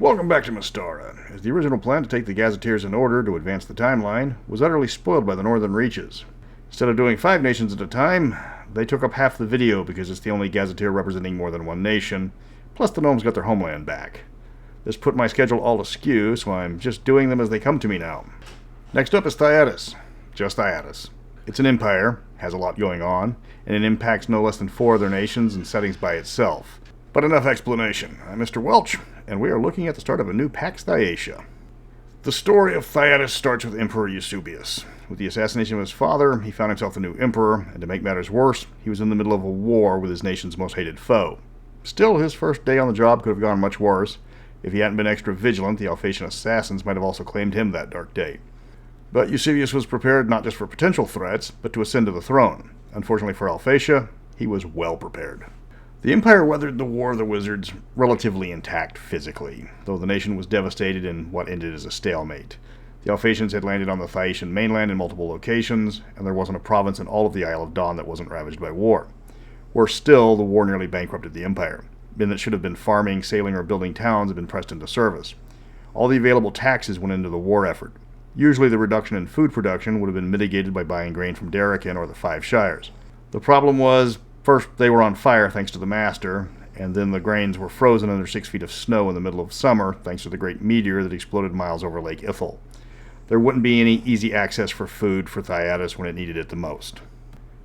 Welcome back to Mystara, as the original plan to take the gazetteers in order to advance the timeline was utterly spoiled by the northern reaches. Instead of doing 5 nations at a time, they took up half the video because it's the only gazetteer representing more than one nation, plus the gnomes got their homeland back. This put my schedule all askew, so I'm just doing them as they come to me now. Next up is Thyatis. Just Thyatis. It's an empire, has a lot going on, and it impacts no less than 4 other nations and settings by itself. But enough explanation. I'm Mr. Welch, and we are looking at the start of a new Pax Thyatia. The story of Thyatis starts with Emperor Eusebius. With the assassination of his father, he found himself the new emperor, and to make matters worse, he was in the middle of a war with his nation's most hated foe. Still, his first day on the job could have gone much worse. If he hadn't been extra vigilant, the Alphatian assassins might have also claimed him that dark day. But Eusebius was prepared not just for potential threats, but to ascend to the throne. Unfortunately for Alphatia, he was well prepared. The empire weathered the War of the Wizards relatively intact physically, though the nation was devastated in what ended as a stalemate. The Alphatians had landed on the Thyacian mainland in multiple locations, and there wasn't a province in all of the Isle of Dawn that wasn't ravaged by war. Worse still, the war nearly bankrupted the empire. Men that should have been farming, sailing, or building towns had been pressed into service. All the available taxes went into the war effort. Usually the reduction in food production would have been mitigated by buying grain from Darrakin or the 5 Shires. The problem was, first, they were on fire thanks to the Master, and then the grains were frozen under 6 feet of snow in the middle of summer thanks to the great meteor that exploded miles over Lake Ithel. There wouldn't be any easy access for food for Thyatis when it needed it the most.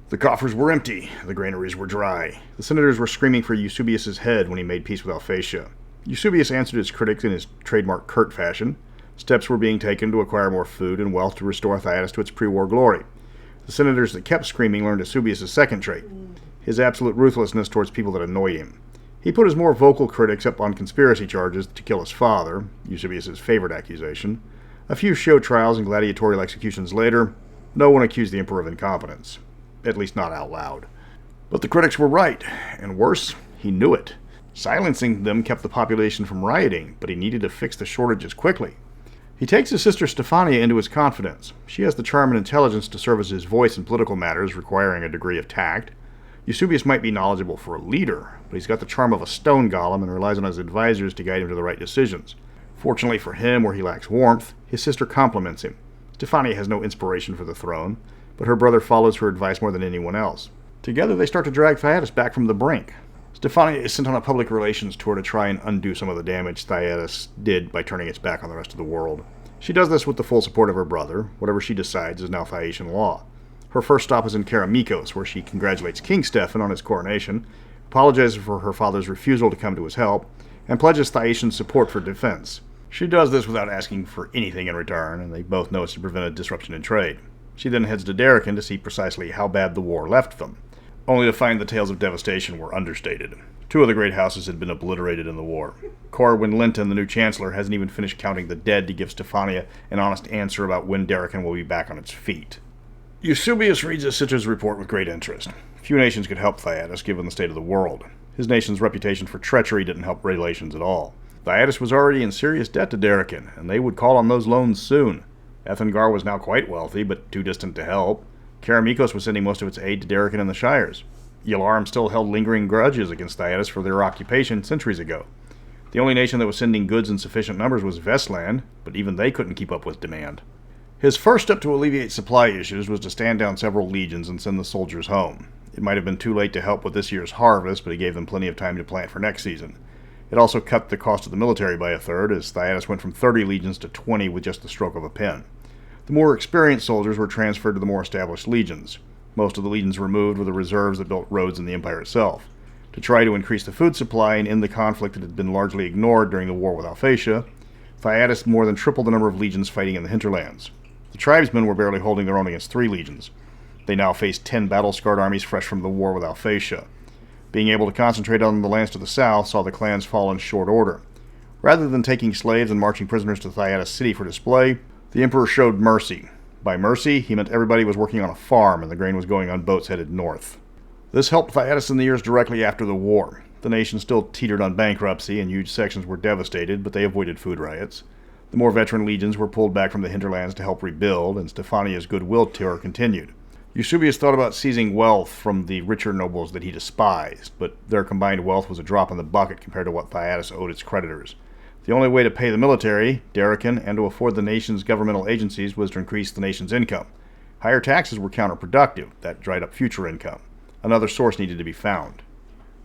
The coffers were empty, the granaries were dry. The senators were screaming for Eusebius' head when he made peace with Alphatia. Eusebius answered his critics in his trademark curt fashion. Steps were being taken to acquire more food and wealth to restore Thyatis to its pre-war glory. The senators that kept screaming learned Eusebius' second trait, his absolute ruthlessness towards people that annoyed him. He put his more vocal critics up on conspiracy charges to kill his father, Eusebius' favorite accusation. A few show trials and gladiatorial executions later, no one accused the emperor of incompetence. At least not out loud. But the critics were right, and worse, he knew it. Silencing them kept the population from rioting, but he needed to fix the shortages quickly. He takes his sister Stephania into his confidence. She has the charm and intelligence to serve as his voice in political matters requiring a degree of tact. Eusebius might be knowledgeable for a leader, but he's got the charm of a stone golem and relies on his advisors to guide him to the right decisions. Fortunately for him, where he lacks warmth, his sister compliments him. Stephania has no inspiration for the throne, but her brother follows her advice more than anyone else. Together they start to drag Thyatis back from the brink. Stephania is sent on a public relations tour to try and undo some of the damage Thyatis did by turning its back on the rest of the world. She does this with the full support of her brother. Whatever she decides is now Thyacian law. Her first stop is in Keramikos, where she congratulates King Stephen on his coronation, apologizes for her father's refusal to come to his help, and pledges Thyacian support for defense. She does this without asking for anything in return, and they both know it's to prevent a disruption in trade. She then heads to Darrakin to see precisely how bad the war left them, only to find the tales of devastation were understated. 2 of the great houses had been obliterated in the war. Corwin Linton, the new chancellor, hasn't even finished counting the dead to give Stephania an honest answer about when Darrakin will be back on its feet. Eusebius reads his sister's report with great interest. Few nations could help Thyatis, given the state of the world. His nation's reputation for treachery didn't help relations at all. Thyatis was already in serious debt to Darrakin, and they would call on those loans soon. Ethengar was now quite wealthy, but too distant to help. Keramikos was sending most of its aid to Darrakin and the Shires. Yelarim still held lingering grudges against Thyatis for their occupation centuries ago. The only nation that was sending goods in sufficient numbers was Vestland, but even they couldn't keep up with demand. His first step to alleviate supply issues was to stand down several legions and send the soldiers home. It might have been too late to help with this year's harvest, but he gave them plenty of time to plant for next season. It also cut the cost of the military by a third, as Thyatis went from 30 legions to 20 with just the stroke of a pen. The more experienced soldiers were transferred to the more established legions. Most of the legions removed were the reserves that built roads in the empire itself. To try to increase the food supply and end the conflict that had been largely ignored during the war with Alphatia, Thyatis more than tripled the number of legions fighting in the hinterlands. The tribesmen were barely holding their own against 3 legions. They now faced 10 battle-scarred armies fresh from the war with Alphatia. Being able to concentrate on the lands to the south saw the clans fall in short order. Rather than taking slaves and marching prisoners to Thyatis city for display, the emperor showed mercy. By mercy, he meant everybody was working on a farm and the grain was going on boats headed north. This helped Thyatis in the years directly after the war. The nation still teetered on bankruptcy and huge sections were devastated, but they avoided food riots. The more veteran legions were pulled back from the hinterlands to help rebuild, and Stephania's goodwill tour continued. Eusebius thought about seizing wealth from the richer nobles that he despised, but their combined wealth was a drop in the bucket compared to what Thyatis owed its creditors. The only way to pay the military, Darachin, and to afford the nation's governmental agencies was to increase the nation's income. Higher taxes were counterproductive. That dried up future income. Another source needed to be found.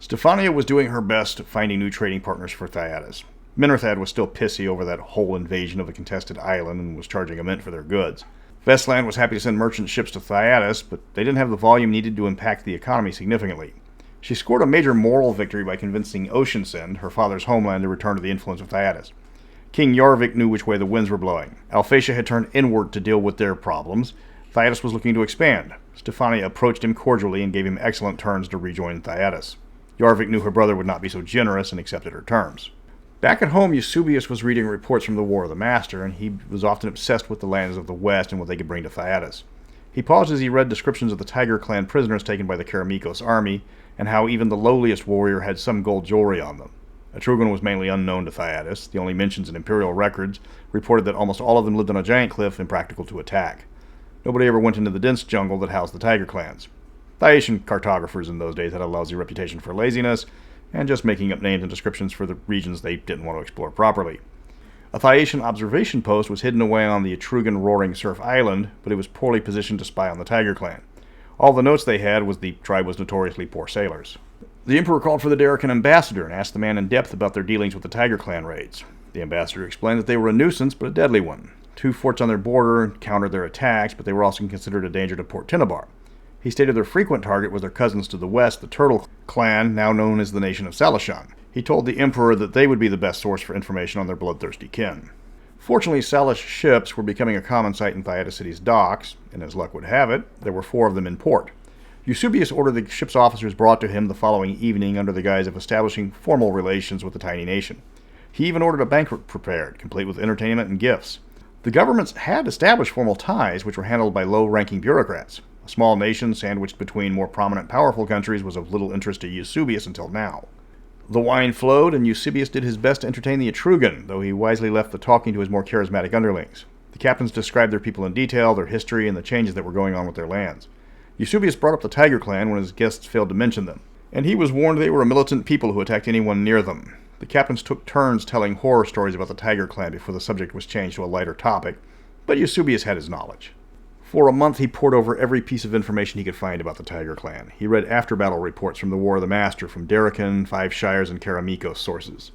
Stephania was doing her best finding new trading partners for Thyatis. Minarthad was still pissy over that whole invasion of a contested island and was charging a mint for their goods. Vestland was happy to send merchant ships to Thyatis, but they didn't have the volume needed to impact the economy significantly. She scored a major moral victory by convincing Oceansend, her father's homeland, to return to the influence of Thyatis. King Yarvik knew which way the winds were blowing. Alphatia had turned inward to deal with their problems. Thyatis was looking to expand. Stephania approached him cordially and gave him excellent terms to rejoin Thyatis. Yarvik knew her brother would not be so generous and accepted her terms. Back at home, Eusebius was reading reports from the War of the Master, and he was often obsessed with the lands of the West and what they could bring to Thyatis. He paused as he read descriptions of the Tiger clan prisoners taken by the Karamikos army, and how even the lowliest warrior had some gold jewelry on them. Etrugan was mainly unknown to Thyatis. The only mentions in imperial records reported that almost all of them lived on a giant cliff, impractical to attack. Nobody ever went into the dense jungle that housed the Tiger clans. Thyacian cartographers in those days had a lousy reputation for laziness, and just making up names and descriptions for the regions they didn't want to explore properly. A Thyacian observation post was hidden away on the Etrugan Roaring Surf Island, but it was poorly positioned to spy on the Tiger clan. All the notes they had was the tribe was notoriously poor sailors. The Emperor called for the Darachin ambassador and asked the man in depth about their dealings with the Tiger clan raids. The ambassador explained that they were a nuisance, but a deadly one. 2 forts on their border countered their attacks, but they were also considered a danger to Port Tinabar. He stated their frequent target was their cousins to the west, the Turtle clan, now known as the nation of Salishan. He told the Emperor that they would be the best source for information on their bloodthirsty kin. Fortunately, Salish ships were becoming a common sight in Thyatis City's docks, and as luck would have it, there were 4 of them in port. Eusebius ordered the ship's officers brought to him the following evening under the guise of establishing formal relations with the tiny nation. He even ordered a banquet prepared, complete with entertainment and gifts. The governments had established formal ties, which were handled by low-ranking bureaucrats. A small nation sandwiched between more prominent, powerful countries was of little interest to Eusebius until now. The wine flowed, and Eusebius did his best to entertain the Etrugan, though he wisely left the talking to his more charismatic underlings. The captains described their people in detail, their history, and the changes that were going on with their lands. Eusebius brought up the Tiger clan when his guests failed to mention them, and he was warned they were a militant people who attacked anyone near them. The captains took turns telling horror stories about the Tiger clan before the subject was changed to a lighter topic, but Eusebius had his knowledge. For a month, he pored over every piece of information he could find about the Tiger clan. He read after-battle reports from the War of the Master, from Darachin, 5 Shires, and Karamikos sources.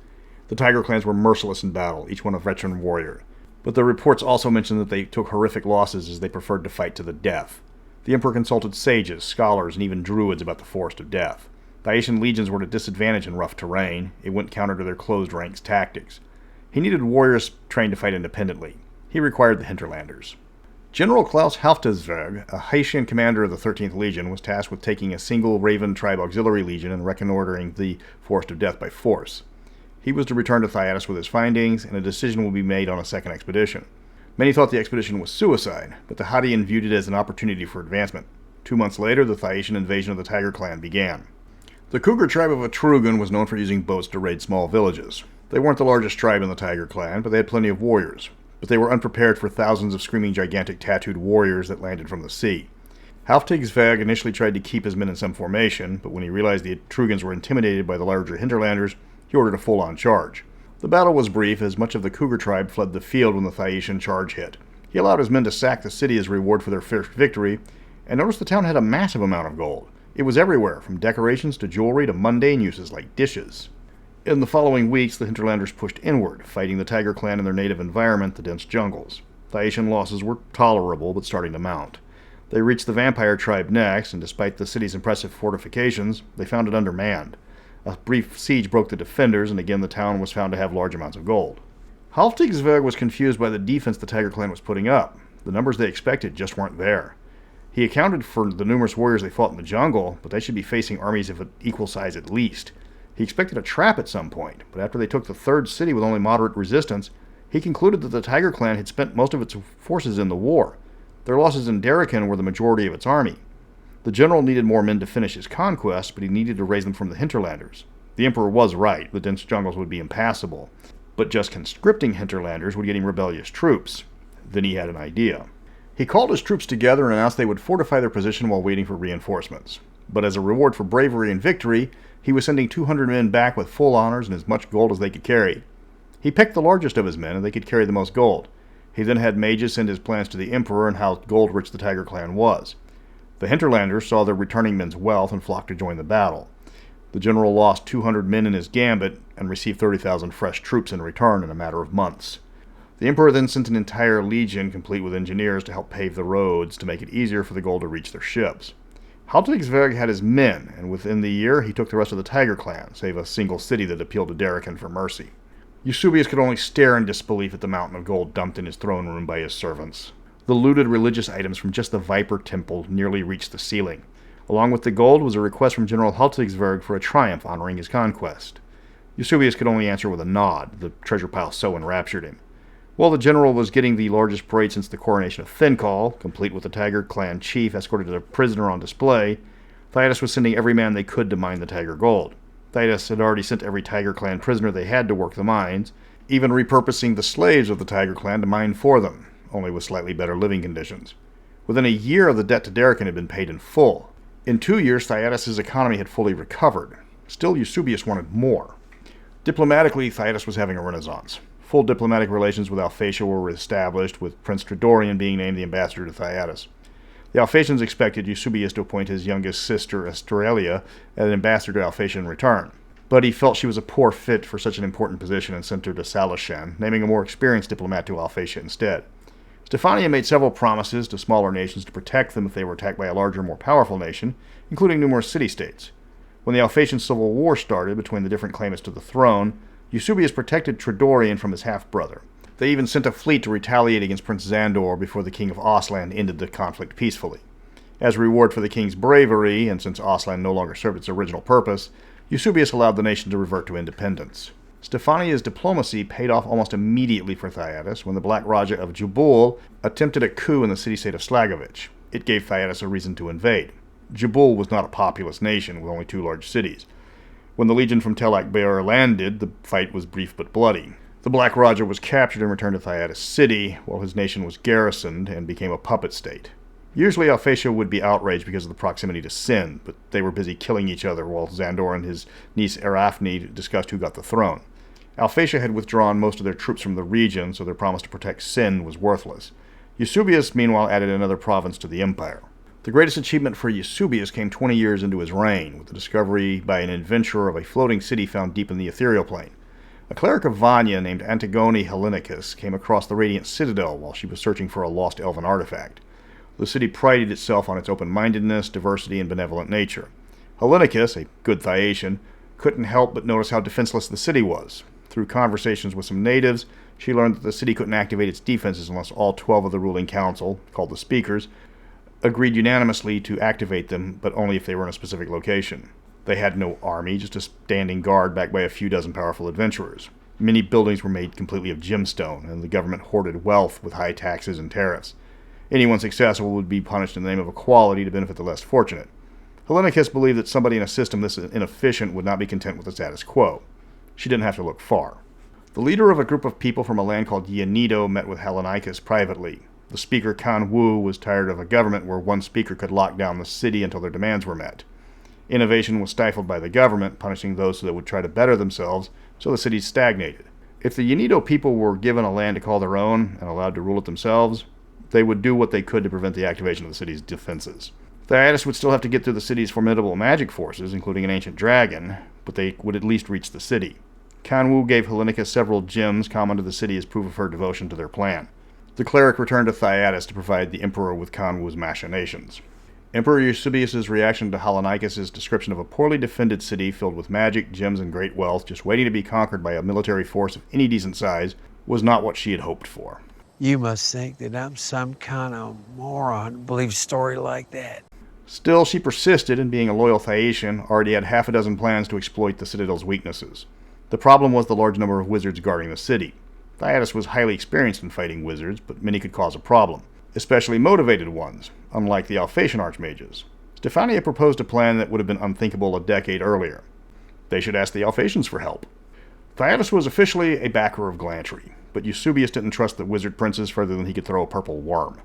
The Tiger clans were merciless in battle, each one a veteran warrior. But the reports also mentioned that they took horrific losses as they preferred to fight to the death. The Emperor consulted sages, scholars, and even druids about the Forest of Death. Thyacian legions were at a disadvantage in rough terrain. It went counter to their closed ranks tactics. He needed warriors trained to fight independently. He required the hinterlanders. General Klaus Halftasberg, a Haitian commander of the 13th Legion, was tasked with taking a single Raven tribe auxiliary legion and reconnoitering the Forest of Death by force. He was to return to Thyatis with his findings, and a decision will be made on a second expedition. Many thought the expedition was suicide, but the Hattaian viewed it as an opportunity for advancement. 2 months later, the Thyacian invasion of the Tiger clan began. The Cougar tribe of Etrugan was known for using boats to raid small villages. They weren't the largest tribe in the Tiger clan, but they had plenty of warriors. But they were unprepared for thousands of screaming gigantic tattooed warriors that landed from the sea. Halftigsvag initially tried to keep his men in some formation, but when he realized the Etrugans were intimidated by the larger hinterlanders, he ordered a full-on charge. The battle was brief, as much of the Cougar tribe fled the field when the Thyacian charge hit. He allowed his men to sack the city as a reward for their first victory, and noticed the town had a massive amount of gold. It was everywhere, from decorations to jewelry to mundane uses like dishes. In the following weeks, the hinterlanders pushed inward, fighting the Tiger clan in their native environment, the dense jungles. Thyacian losses were tolerable, but starting to mount. They reached the vampire tribe next, and despite the city's impressive fortifications, they found it undermanned. A brief siege broke the defenders, and again the town was found to have large amounts of gold. Halftigsvag was confused by the defense the Tiger clan was putting up. The numbers they expected just weren't there. He accounted for the numerous warriors they fought in the jungle, but they should be facing armies of equal size at least. He expected a trap at some point, but after they took the 3rd city with only moderate resistance, he concluded that the Tiger clan had spent most of its forces in the war. Their losses in Darachin were the majority of its army. The general needed more men to finish his conquest, but he needed to raise them from the hinterlanders. The Emperor was right, the dense jungles would be impassable, but just conscripting hinterlanders would get him rebellious troops. Then he had an idea. He called his troops together and announced they would fortify their position while waiting for reinforcements. But as a reward for bravery and victory, he was sending 200 men back with full honors and as much gold as they could carry. He picked the largest of his men, and they could carry the most gold. He then had mages send his plans to the emperor and how gold-rich the Tiger clan was. The hinterlanders saw their returning men's wealth and flocked to join the battle. The general lost 200 men in his gambit and received 30,000 fresh troops in return in a matter of months. The emperor then sent an entire legion, complete with engineers, to help pave the roads to make it easier for the gold to reach their ships. Haltungsberg had his men, and within the year he took the rest of the Tiger clan, save a single city that appealed to Derican for mercy. Eusebius could only stare in disbelief at the mountain of gold dumped in his throne room by his servants. The looted religious items from just the Viper Temple nearly reached the ceiling. Along with the gold was a request from General Haltungsberg for a triumph honoring his conquest. Eusebius could only answer with a nod, the treasure pile so enraptured him. While the general was getting the largest parade since the coronation of Thincall, complete with the Tiger clan chief escorted as a prisoner on display, Thyatis was sending every man they could to mine the Tiger gold. Thyatis had already sent every Tiger clan prisoner they had to work the mines, even repurposing the slaves of the Tiger clan to mine for them, only with slightly better living conditions. Within a year of the debt to Derican had been paid in full. In 2 years, Thyatis' economy had fully recovered. Still, Eusebius wanted more. Diplomatically, Thyatis was having a renaissance. Full diplomatic relations with Alphatia were established, with Prince Tridorian being named the ambassador to Thyatis. The Alphatians expected Eusebius to appoint his youngest sister, Australia, as an ambassador to Alphatia in return. But he felt she was a poor fit for such an important position and sent her to Salishan, naming a more experienced diplomat to Alphatia instead. Stephania made several promises to smaller nations to protect them if they were attacked by a larger, more powerful nation, including numerous city-states. When the Alphatian civil war started between the different claimants to the throne, Eusebius protected Tridorian from his half-brother. They even sent a fleet to retaliate against Prince Zandor before the king of Osland ended the conflict peacefully. As a reward for the king's bravery, and since Osland no longer served its original purpose, Eusebius allowed the nation to revert to independence. Stephania's diplomacy paid off almost immediately for Thyatis when the Black Raja of Jubul attempted a coup in the city-state of Slagovich. It gave Thyatis a reason to invade. Jubul was not a populous nation with only 2 large cities. When the legion from Tel Akbar landed, the fight was brief but bloody. The Black Raja was captured and returned to Thyatis city, while his nation was garrisoned and became a puppet state. Usually Alphatia would be outraged because of the proximity to Sin, but they were busy killing each other while Zandor and his niece Arafne discussed who got the throne. Alphatia had withdrawn most of their troops from the region, so their promise to protect Sin was worthless. Eusebius, meanwhile, added another province to the empire. The greatest achievement for Eusebius came 20 years into his reign, with the discovery by an adventurer of a floating city found deep in the ethereal plane. A cleric of Vanya named Antigone Hellenicus came across the radiant citadel while she was searching for a lost elven artifact. The city prided itself on its open-mindedness, diversity, and benevolent nature. Hellenicus, a good Thyacian, couldn't help but notice how defenseless the city was. Through conversations with some natives, she learned that the city couldn't activate its defenses unless all 12 of the ruling council, called the Speakers, agreed unanimously to activate them, but only if they were in a specific location. They had no army, just a standing guard backed by a few dozen powerful adventurers. Many buildings were made completely of gemstone, and the government hoarded wealth with high taxes and tariffs. Anyone successful would be punished in the name of equality to benefit the less fortunate. Hellenicus believed that somebody in a system this inefficient would not be content with the status quo. She didn't have to look far. The leader of a group of people from a land called Ianido met with Hellenicus privately. The speaker Kan Wu was tired of a government where one speaker could lock down the city until their demands were met. Innovation was stifled by the government, punishing those that would try to better themselves, so the city stagnated. If the Ianido people were given a land to call their own and allowed to rule it themselves, they would do what they could to prevent the activation of the city's defenses. Thyatis would still have to get through the city's formidable magic forces, including an ancient dragon, but they would at least reach the city. Kan Wu gave Hellenicus several gems common to the city as proof of her devotion to their plan. The cleric returned to Thyatis to provide the emperor with Kan Wu's machinations. Emperor Eusebius' reaction to Hellenicus' description of a poorly defended city filled with magic, gems, and great wealth, just waiting to be conquered by a military force of any decent size, was not what she had hoped for. You must think that I'm some kind of moron to believe a story like that. Still, she persisted, and being a loyal Thyacian, already had half a dozen plans to exploit the citadel's weaknesses. The problem was the large number of wizards guarding the city. Thyatis was highly experienced in fighting wizards, but many could cause a problem, especially motivated ones, unlike the Alphatian archmages. Stephania proposed a plan that would have been unthinkable a decade earlier. They should ask the Alphatians for help. Thyatis was officially a backer of Glantry, but Eusebius didn't trust the wizard princes further than he could throw a purple worm.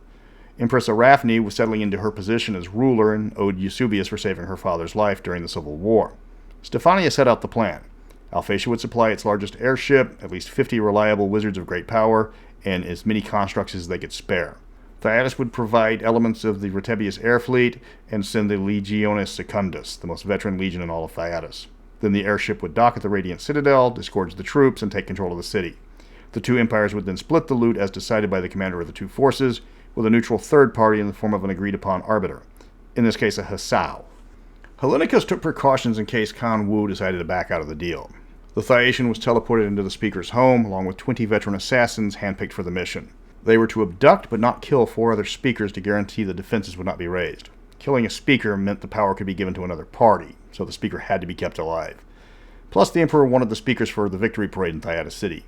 Empress Arafne was settling into her position as ruler and owed Eusebius for saving her father's life during the Civil War. Stephania set out the plan. Alphatia would supply its largest airship, at least 50 reliable wizards of great power, and as many constructs as they could spare. Thyatis would provide elements of the Eusebius air fleet and send the Legionis Secundus, the most veteran legion in all of Thyatis. Then the airship would dock at the Radiant Citadel, disgorge the troops, and take control of the city. The two empires would then split the loot as decided by the commander of the two forces, with a neutral third party in the form of an agreed-upon arbiter, in this case a Hassau. Hellenicus took precautions in case Khan Wu decided to back out of the deal. The Thyacian was teleported into the speaker's home, along with 20 veteran assassins handpicked for the mission. They were to abduct but not kill 4 other speakers to guarantee the defenses would not be raised. Killing a speaker meant the power could be given to another party, so the speaker had to be kept alive. Plus, the Emperor wanted the speakers for the victory parade in Thyatis City.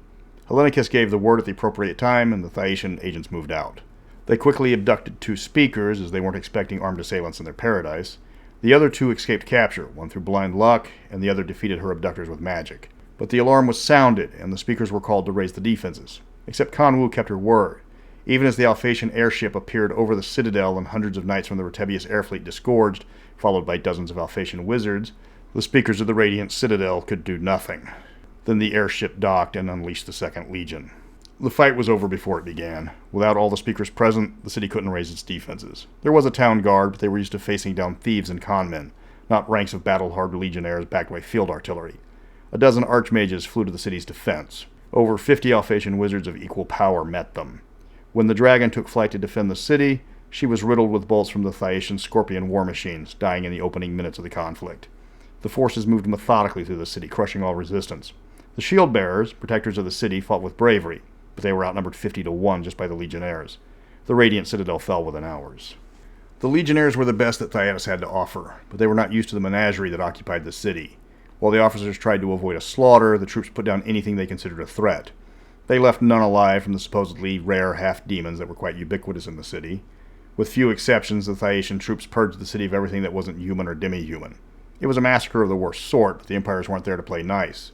Hellenicus gave the word at the appropriate time, and the Thyacian agents moved out. They quickly abducted 2 speakers, as they weren't expecting armed assailants in their paradise. The other 2 escaped capture, one through blind luck, and the other defeated her abductors with magic. But the alarm was sounded, and the speakers were called to raise the defenses. Except Khan Wu kept her word. Even as the Alphatian airship appeared over the citadel and hundreds of knights from the Eusebius air fleet disgorged, followed by dozens of Alphatian wizards, the speakers of the Radiant Citadel could do nothing. Then the airship docked and unleashed the Second Legion. The fight was over before it began. Without all the speakers present, the city couldn't raise its defenses. There was a town guard, but they were used to facing down thieves and conmen, not ranks of battle-hardened legionnaires backed by field artillery. A dozen archmages flew to the city's defense. Over 50 Alphatian wizards of equal power met them. When the dragon took flight to defend the city, she was riddled with bolts from the Thyacian Scorpion war machines, dying in the opening minutes of the conflict. The forces moved methodically through the city, crushing all resistance. The shield-bearers, protectors of the city, fought with bravery, but they were outnumbered 50-1 just by the legionnaires. The Radiant Citadel fell within hours. The legionnaires were the best that Thyatis had to offer, but they were not used to the menagerie that occupied the city. While the officers tried to avoid a slaughter, the troops put down anything they considered a threat. They left none alive from the supposedly rare half-demons that were quite ubiquitous in the city. With few exceptions, the Thyacian troops purged the city of everything that wasn't human or demi-human. It was a massacre of the worst sort, but the empires weren't there to play nice.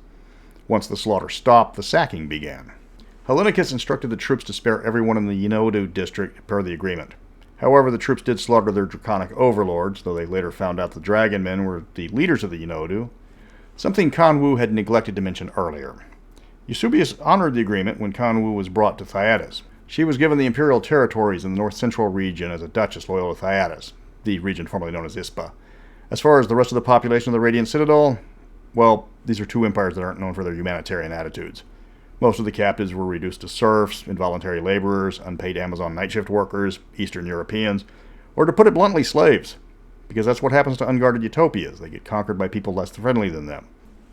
Once the slaughter stopped, the sacking began. Hellenicus instructed the troops to spare everyone in the Yinodu district per the agreement. However, the troops did slaughter their draconic overlords, though they later found out the dragon men were the leaders of the Yinodu, something Khan Wu had neglected to mention earlier. Eusebius honored the agreement when Khan Wu was brought to Thyatis. She was given the imperial territories in the north-central region as a duchess loyal to Thyatis, the region formerly known as Ispa. As far as the rest of the population of the Radiant Citadel, well, these are 2 empires that aren't known for their humanitarian attitudes. Most of the captives were reduced to serfs, involuntary laborers, unpaid Amazon night shift workers, Eastern Europeans, or to put it bluntly, slaves. Because that's what happens to unguarded utopias. They get conquered by people less friendly than them.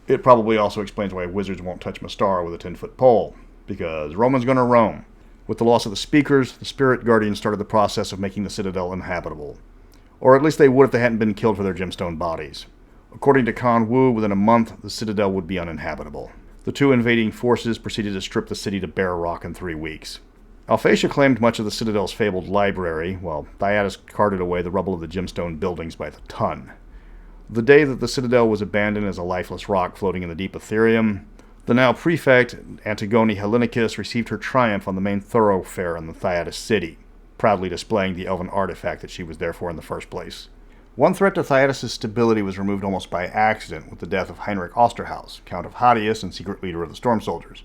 It probably also explains why wizards won't touch Mystara with a 10-foot pole. Because Roman's gonna roam. With the loss of the speakers, the spirit guardians started the process of making the citadel inhabitable. Or at least they would if they hadn't been killed for their gemstone bodies. According to Khan Wu, within a month, the citadel would be uninhabitable. The 2 invading forces proceeded to strip the city to bare rock in 3 weeks. Alphatia claimed much of the citadel's fabled library, while Thyatis carted away the rubble of the gemstone buildings by the ton. The day that the citadel was abandoned as a lifeless rock floating in the deep Ethereum, the now prefect, Antigone Hellenicus, received her triumph on the main thoroughfare in the Thyatis city, proudly displaying the elven artifact that she was there for in the first place. One threat to Thyatis' stability was removed almost by accident with the death of Heinrich Osterhaus, Count of Thyatis and secret leader of the Storm Soldiers.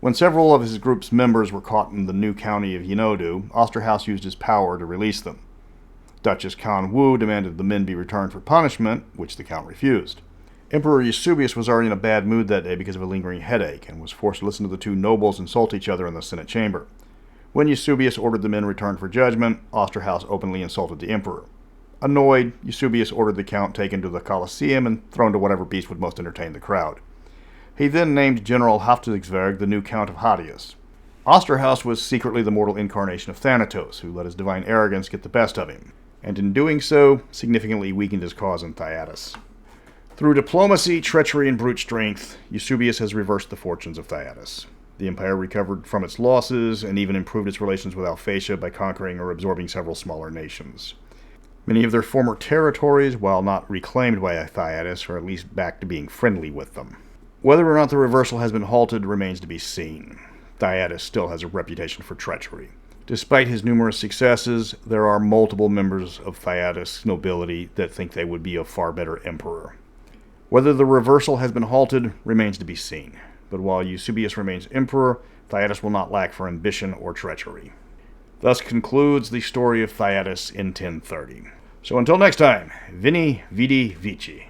When several of his group's members were caught in the new county of Yinodu, Osterhaus used his power to release them. Duchess Khan Wu demanded the men be returned for punishment, which the Count refused. Emperor Eusebius was already in a bad mood that day because of a lingering headache, and was forced to listen to the 2 nobles insult each other in the Senate chamber. When Eusebius ordered the men returned for judgment, Osterhaus openly insulted the emperor. Annoyed, Eusebius ordered the Count taken to the Colosseum and thrown to whatever beast would most entertain the crowd. He then named General Haftigsberg the new Count of Thyatis. Osterhaus was secretly the mortal incarnation of Thanatos, who let his divine arrogance get the best of him, and in doing so, significantly weakened his cause in Thyatis. Through diplomacy, treachery, and brute strength, Eusebius has reversed the fortunes of Thyatis. The empire recovered from its losses, and even improved its relations with Alphatia by conquering or absorbing several smaller nations. Many of their former territories, while not reclaimed by Thyatis, are at least back to being friendly with them. Whether or not the reversal has been halted remains to be seen. Thyatis still has a reputation for treachery. Despite his numerous successes, there are multiple members of Thyatis nobility that think they would be a far better emperor. Whether the reversal has been halted remains to be seen, but while Eusebius remains emperor, Thyatis will not lack for ambition or treachery. Thus concludes the story of Thyatis in 1030. So until next time, Vini Vidi Vici.